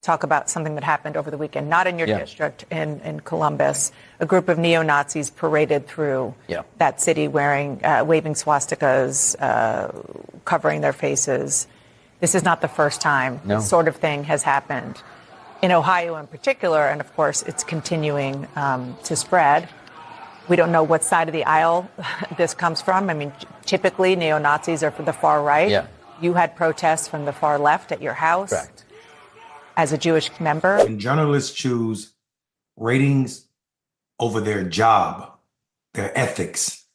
talk about something that happened over the weekend, not in your district, in Columbus. A group of neo-Nazis paraded through that city waving swastikas, covering their faces. This is not the first time this sort of thing has happened in Ohio in particular, and of course it's continuing to spread. We don't know what side of the aisle this comes from. I mean, typically neo-Nazis are for the far right. Yeah. You had protests from the far left at your house. Correct. As a Jewish member. When journalists choose ratings over their job, their ethics,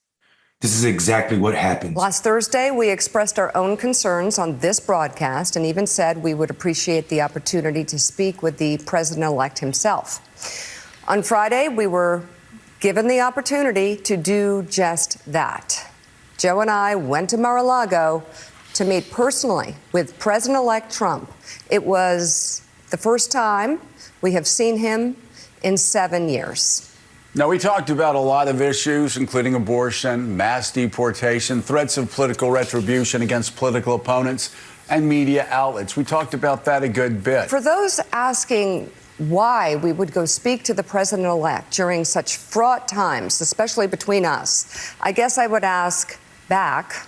this is exactly what happens. Last Thursday, we expressed our own concerns on this broadcast and even said we would appreciate the opportunity to speak with the president-elect himself. On Friday, we were given the opportunity to do just that. Joe and I went to Mar-a-Lago to meet personally with President-elect Trump. It was the first time we have seen him in 7 years. Now, we talked about a lot of issues, including abortion, mass deportation, threats of political retribution against political opponents, and media outlets. We talked about that a good bit. For those asking why we would go speak to the president-elect during such fraught times, especially between us, I guess I would ask back,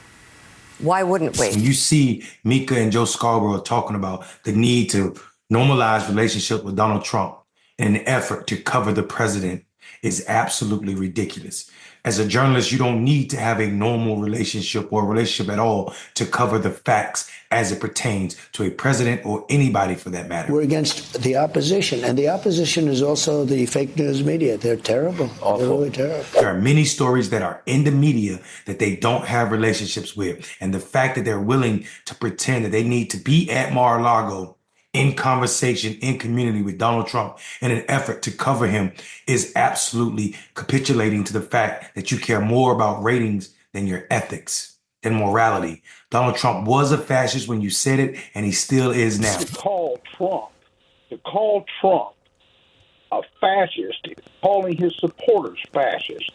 why wouldn't we? When you see Mika and Joe Scarborough talking about the need to normalize relationship with Donald Trump in an effort to cover the president is absolutely ridiculous. As a journalist, you don't need to have a normal relationship or a relationship at all to cover the facts as it pertains to a president or anybody for that matter. We're against the opposition, and the opposition is also the fake news media. They're terrible. Awful. They're really terrible. There are many stories that are in the media that they don't have relationships with. And the fact that they're willing to pretend that they need to be at Mar-a-Lago in conversation, in community with Donald Trump in an effort to cover him is absolutely capitulating to the fact that you care more about ratings than your ethics, than morality. Donald Trump was a fascist when you said it, and he still is now. To call Trump a fascist, calling his supporters fascist.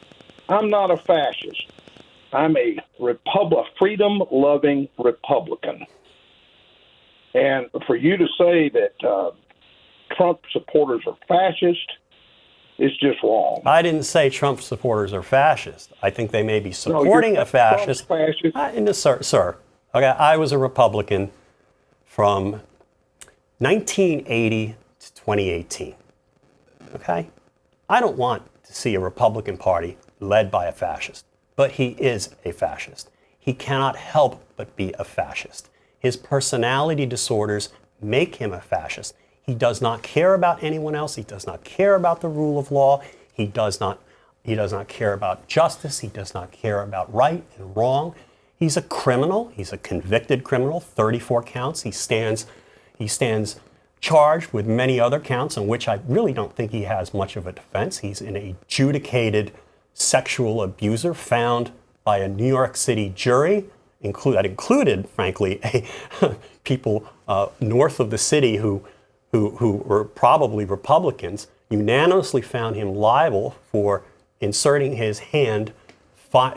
I'm not a fascist. I'm a freedom-loving Republican. And for you to say that Trump supporters are fascist is just wrong. I didn't say Trump supporters are fascist. I think they may be supporting a fascist. Sir, okay, I was a Republican from 1980 to 2018. Okay? I don't want to see a Republican Party led by a fascist, but he is a fascist. He cannot help but be a fascist. His personality disorders make him a fascist. He does not care about anyone else. He does not care about the rule of law. He does not care about justice. He does not care about right and wrong. He's a criminal. He's a convicted criminal, 34 counts. He stands charged with many other counts in which I really don't think he has much of a defense. He's an adjudicated sexual abuser found by a New York City jury. That included, frankly, people north of the city who were probably Republicans, unanimously found him liable for inserting his hand,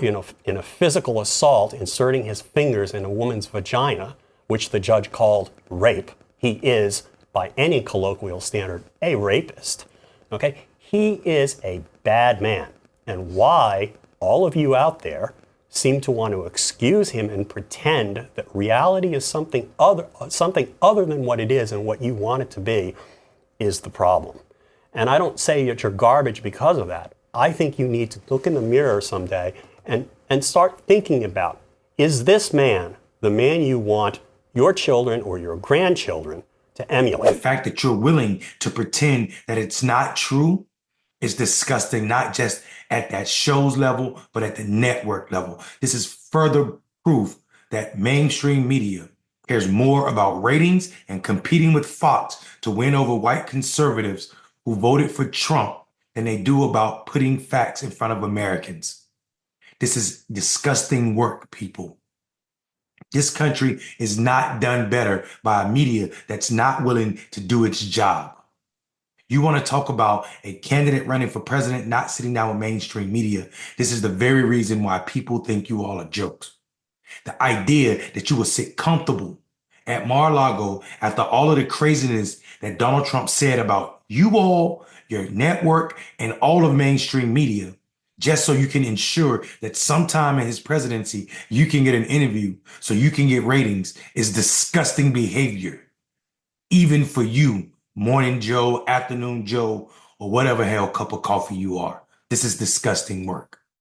in a physical assault, inserting his fingers in a woman's vagina, which the judge called rape. He is, by any colloquial standard, a rapist. Okay, he is a bad man, and why all of you out there seem to want to excuse him and pretend that reality is something other than what it is and what you want it to be is the problem. And I don't say that you're garbage because of that. I think you need to look in the mirror someday and start thinking about, is this man the man you want your children or your grandchildren to emulate? The fact that you're willing to pretend that it's not true is disgusting, not just at that show's level, but at the network level. This is further proof that mainstream media cares more about ratings and competing with Fox to win over white conservatives who voted for Trump than they do about putting facts in front of Americans. This is disgusting work, people. This country is not done better by a media that's not willing to do its job. You want to talk about a candidate running for president not sitting down with mainstream media. This is the very reason why people think you all are jokes. The idea that you will sit comfortable at Mar-a-Lago after all of the craziness that Donald Trump said about you all, your network, and all of mainstream media, just so you can ensure that sometime in his presidency, you can get an interview so you can get ratings, is disgusting behavior. Even for you, Morning Joe, Afternoon Joe, or whatever hell cup of coffee you are. This is disgusting work.